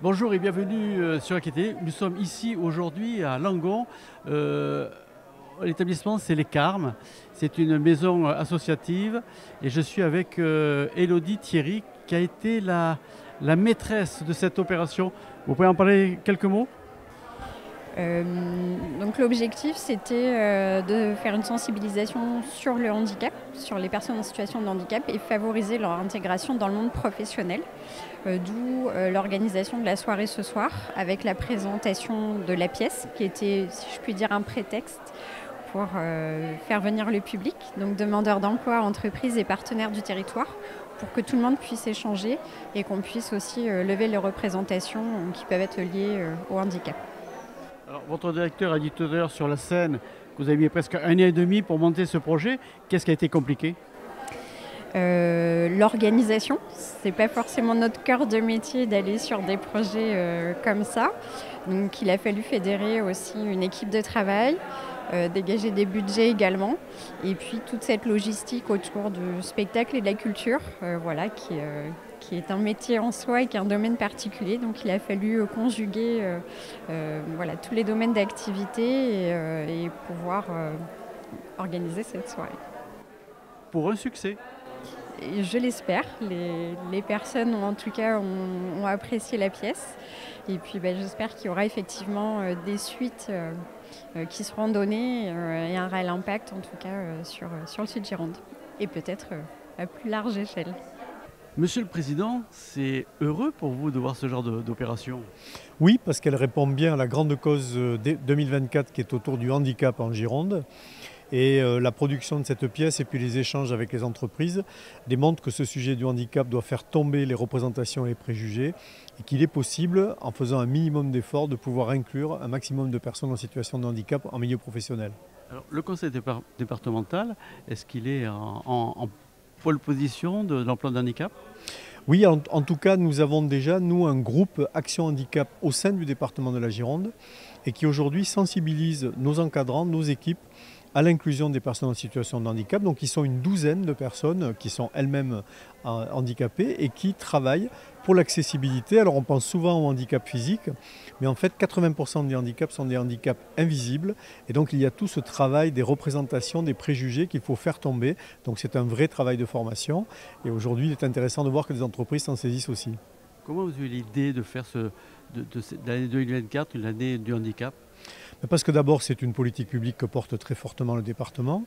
Bonjour et bienvenue sur AQT. Nous sommes ici aujourd'hui à Langon. L'établissement, c'est les Carmes. C'est une maison associative et je suis avec Élodie Thierry qui a été la maîtresse de cette opération. Vous pouvez en parler quelques mots? Donc l'objectif c'était de faire une sensibilisation sur le handicap, sur les personnes en situation de handicap et favoriser leur intégration dans le monde professionnel. D'où l'organisation de la soirée ce soir avec la présentation de la pièce qui était, si je puis dire, un prétexte pour faire venir le public, donc demandeurs d'emploi, entreprises et partenaires du territoire, pour que tout le monde puisse échanger et qu'on puisse aussi lever les représentations qui peuvent être liées au handicap. Alors, votre directeur a dit tout à l'heure sur la scène que vous avez mis presque 1 an et demi pour monter ce projet. Qu'est-ce qui a été compliqué? L'organisation, c'est pas forcément notre cœur de métier d'aller sur des projets comme ça. Donc il a fallu fédérer aussi une équipe de travail, dégager des budgets également, et puis toute cette logistique autour du spectacle et de la culture, voilà, qui est un métier en soi et qui est un domaine particulier. Donc il a fallu conjuguer voilà, tous les domaines d'activité et pouvoir organiser cette soirée. Pour un succès. Et je l'espère. Les personnes en tout cas ont apprécié la pièce. Et puis j'espère qu'il y aura effectivement des suites qui seront données et un réel impact en tout cas sur le sud Gironde. Et peut-être à plus large échelle. Monsieur le Président, c'est heureux pour vous de voir ce genre d'opération? Oui, parce qu'elle répond bien à la grande cause 2024 qui est autour du handicap en Gironde. Et la production de cette pièce et puis les échanges avec les entreprises démontrent que ce sujet du handicap doit faire tomber les représentations et les préjugés et qu'il est possible, en faisant un minimum d'efforts, de pouvoir inclure un maximum de personnes en situation de handicap en milieu professionnel. Alors, le conseil départemental, est-ce qu'il est en pole position de l'emploi de handicap? Oui, en tout cas, nous avons déjà, nous, un groupe Action Handicap au sein du département de la Gironde et qui aujourd'hui sensibilise nos encadrants, nos équipes, à l'inclusion des personnes en situation de handicap. Donc ils sont une douzaine de personnes qui sont elles-mêmes handicapées et qui travaillent pour l'accessibilité. Alors on pense souvent au handicap physique, mais en fait 80% des handicaps sont des handicaps invisibles. Et donc il y a tout ce travail des représentations, des préjugés qu'il faut faire tomber. Donc c'est un vrai travail de formation. Et aujourd'hui il est intéressant de voir que des entreprises s'en saisissent aussi. Comment vous avez eu l'idée de faire l'année 2024 une année du handicap? Parce que d'abord, c'est une politique publique que porte très fortement le département.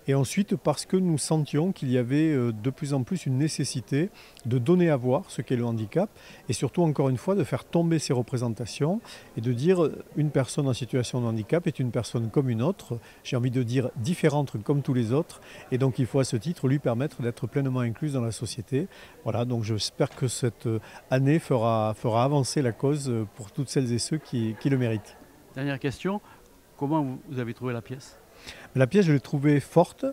Et ensuite, parce que nous sentions qu'il y avait de plus en plus une nécessité de donner à voir ce qu'est le handicap. Et surtout, encore une fois, de faire tomber ces représentations et de dire une personne en situation de handicap est une personne comme une autre. J'ai envie de dire différente comme tous les autres. Et donc, il faut à ce titre lui permettre d'être pleinement incluse dans la société. Voilà, donc j'espère que cette année fera avancer la cause pour toutes celles et ceux qui le méritent. Dernière question, comment vous avez trouvé la pièce? La pièce, je l'ai trouvée forte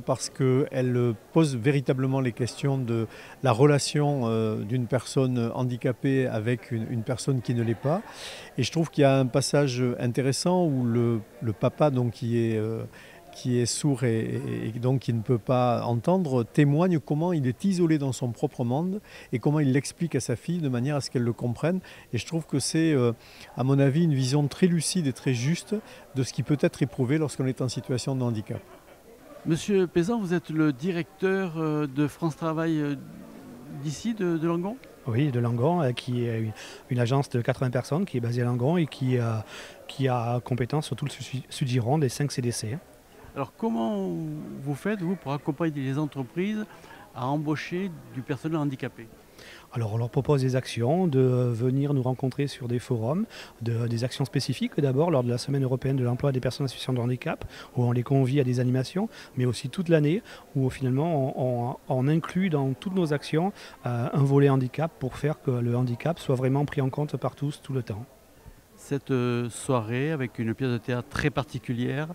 parce qu'elle pose véritablement les questions de la relation d'une personne handicapée avec une personne qui ne l'est pas. Et je trouve qu'il y a un passage intéressant où le papa, donc, qui est sourd et donc qui ne peut pas entendre, témoigne comment il est isolé dans son propre monde et comment il l'explique à sa fille de manière à ce qu'elle le comprenne. Et je trouve que c'est, à mon avis, une vision très lucide et très juste de ce qui peut être éprouvé lorsqu'on est en situation de handicap. Monsieur Pézan, vous êtes le directeur de France Travail d'ici, de Langon? Oui, de Langon, qui est une agence de 80 personnes qui est basée à Langon et qui a compétence sur tout le Sud-Gironde et 5 CDC. Alors comment vous faites, vous, pour accompagner les entreprises à embaucher du personnel handicapé? Alors on leur propose des actions, de venir nous rencontrer sur des forums, des actions spécifiques d'abord lors de la Semaine européenne de l'emploi des personnes en situation de handicap, où on les convie à des animations, mais aussi toute l'année, où finalement on inclut dans toutes nos actions un volet handicap pour faire que le handicap soit vraiment pris en compte par tous tout le temps. Cette soirée avec une pièce de théâtre très particulière,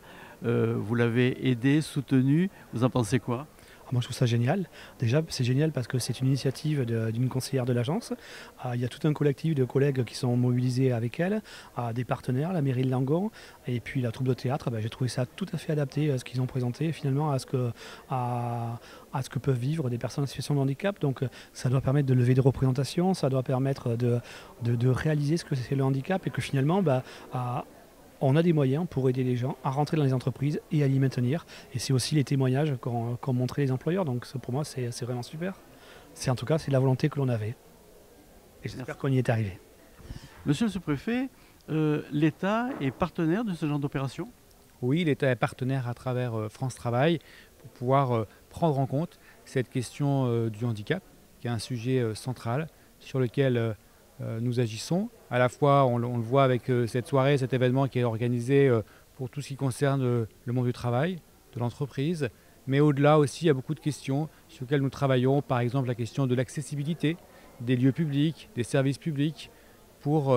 vous l'avez aidée, soutenue, vous en pensez quoi? Moi, je trouve ça génial. Déjà, c'est génial parce que c'est une initiative d'une conseillère de l'agence. Il y a tout un collectif de collègues qui sont mobilisés avec elle, des partenaires, la mairie de Langon, et puis la troupe de théâtre. J'ai trouvé ça tout à fait adapté à ce qu'ils ont présenté, finalement, à ce que peuvent vivre des personnes en situation de handicap. Donc, ça doit permettre de lever des représentations, ça doit permettre de réaliser ce que c'est le handicap, et que finalement, on a des moyens pour aider les gens à rentrer dans les entreprises et à y maintenir. Et c'est aussi les témoignages qu'ont montré les employeurs. Donc pour moi, c'est vraiment super. En tout cas, c'est la volonté que l'on avait. Et j'espère qu'on y est arrivé. Monsieur le sous-préfet, l'État est partenaire de ce genre d'opération ? Oui, l'État est partenaire à travers France Travail pour pouvoir prendre en compte cette question du handicap, qui est un sujet central sur lequel nous agissons. À la fois, on le voit avec cette soirée, cet événement qui est organisé pour tout ce qui concerne le monde du travail, de l'entreprise. Mais au-delà aussi, il y a beaucoup de questions sur lesquelles nous travaillons. Par exemple, la question de l'accessibilité des lieux publics, des services publics, pour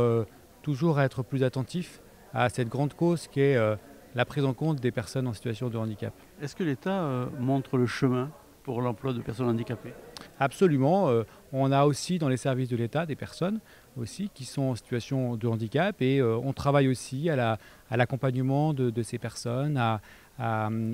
toujours être plus attentif à cette grande cause qui est la prise en compte des personnes en situation de handicap. Est-ce que l'État montre le chemin pour l'emploi de personnes handicapées ? Absolument. On a aussi dans les services de l'État des personnes aussi qui sont en situation de handicap et on travaille aussi à l'accompagnement de ces personnes,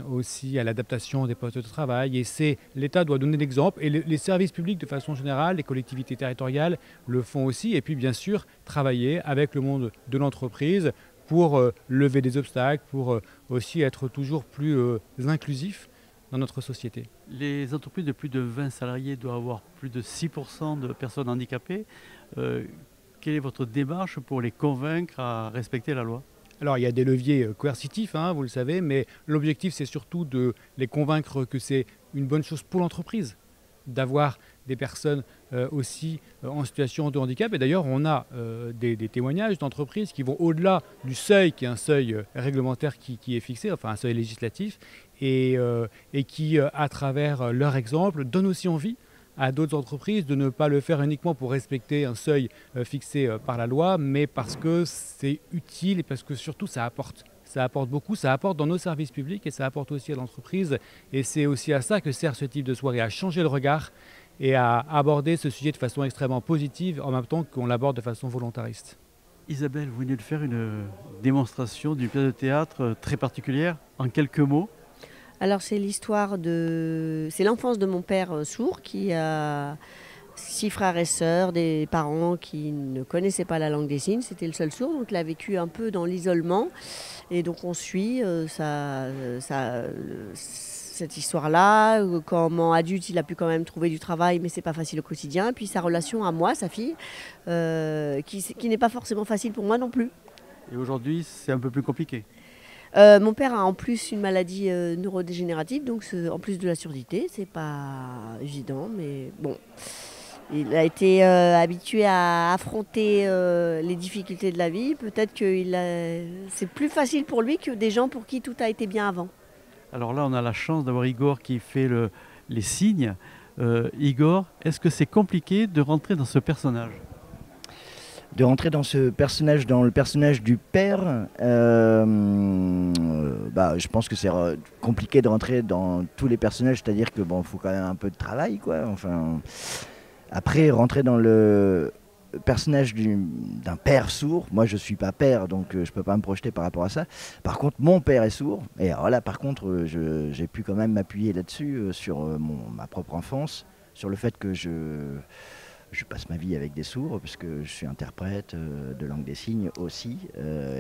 aussi à l'adaptation des postes de travail. Et l'État doit donner l'exemple et les services publics de façon générale, les collectivités territoriales le font aussi. Et puis bien sûr travailler avec le monde de l'entreprise pour lever des obstacles, pour aussi être toujours plus inclusif dans notre société. Les entreprises de plus de 20 salariés doivent avoir plus de 6% de personnes handicapées. Quelle est votre démarche pour les convaincre à respecter la loi ? Alors il y a des leviers coercitifs, vous le savez, mais l'objectif c'est surtout de les convaincre que c'est une bonne chose pour l'entreprise d'avoir des personnes aussi en situation de handicap. Et d'ailleurs, on a des témoignages d'entreprises qui vont au-delà du seuil, qui est un seuil réglementaire qui est fixé, enfin un seuil législatif, et qui, à travers leur exemple, donnent aussi envie à d'autres entreprises de ne pas le faire uniquement pour respecter un seuil fixé par la loi, mais parce que c'est utile et parce que surtout ça apporte. Ça apporte beaucoup, ça apporte dans nos services publics et ça apporte aussi à l'entreprise. Et c'est aussi à ça que sert ce type de soirée, à changer le regard et à aborder ce sujet de façon extrêmement positive en même temps qu'on l'aborde de façon volontariste. Isabelle, vous venez de faire une démonstration d'une pièce de théâtre très particulière, en quelques mots. Alors c'est c'est l'enfance de mon père sourd qui a 6 frères et sœurs, des parents qui ne connaissaient pas la langue des signes, c'était le seul sourd, donc il a vécu un peu dans l'isolement. Et donc on suit cette histoire-là, comment adulte il a pu quand même trouver du travail, mais c'est pas facile au quotidien. Puis sa relation à moi, sa fille, qui n'est pas forcément facile pour moi non plus. Et aujourd'hui, c'est un peu plus compliqué. Mon père a en plus une maladie neurodégénérative, donc en plus de la surdité, c'est pas évident, mais bon. Il a été habitué à affronter les difficultés de la vie. Peut-être que c'est plus facile pour lui que des gens pour qui tout a été bien avant. Alors là, on a la chance d'avoir Igor qui fait les signes. Igor, est-ce que c'est compliqué de rentrer dans ce personnage ? De rentrer dans ce personnage, dans le personnage du père, je pense que c'est compliqué de rentrer dans tous les personnages, c'est-à-dire que faut quand même un peu de travail, quoi. Enfin, après, rentrer dans le personnage d'un père sourd, moi je suis pas père, donc je peux pas me projeter par rapport à ça. Par contre, mon père est sourd, et alors là, par contre, j'ai pu quand même m'appuyer là-dessus, sur ma propre enfance, sur le fait que je passe ma vie avec des sourds, parce que je suis interprète de langue des signes aussi,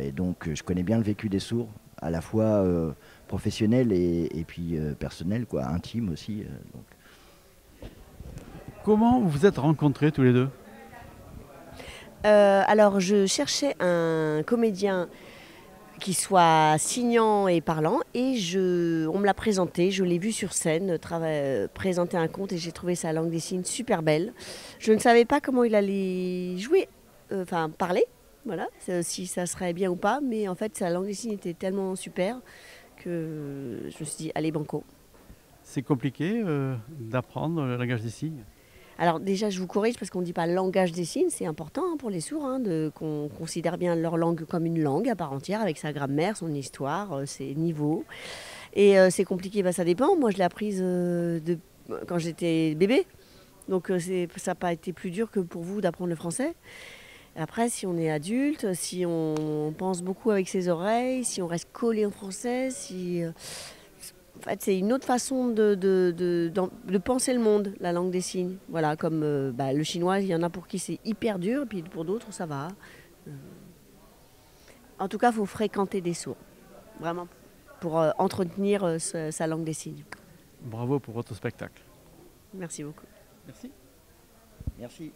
et donc je connais bien le vécu des sourds, à la fois professionnel et puis personnel, quoi, intime aussi. Donc. Comment vous vous êtes rencontrés tous les deux ? Alors je cherchais un comédien qui soit signant et parlant, et on me l'a présenté, je l'ai vu sur scène présenter un conte, et j'ai trouvé sa langue des signes super belle. Je ne savais pas comment il allait jouer, parler, voilà, si ça serait bien ou pas, mais en fait sa langue des signes était tellement super que je me suis dit allez banco. C'est compliqué d'apprendre le langage des signes ? Alors déjà, je vous corrige parce qu'on ne dit pas langage des signes, c'est important pour les sourds, qu'on considère bien leur langue comme une langue à part entière, avec sa grammaire, son histoire, ses niveaux. Et c'est compliqué, ça dépend. Moi, je l'ai apprise quand j'étais bébé. Donc ça n'a pas été plus dur que pour vous d'apprendre le français. Après, si on est adulte, si on pense beaucoup avec ses oreilles, si on reste collé en français, en fait, c'est une autre façon de penser le monde, la langue des signes. Voilà, comme le chinois, il y en a pour qui c'est hyper dur, et puis pour d'autres, ça va. En tout cas, il faut fréquenter des sourds, vraiment, pour entretenir sa langue des signes. Bravo pour votre spectacle. Merci beaucoup. Merci. Merci.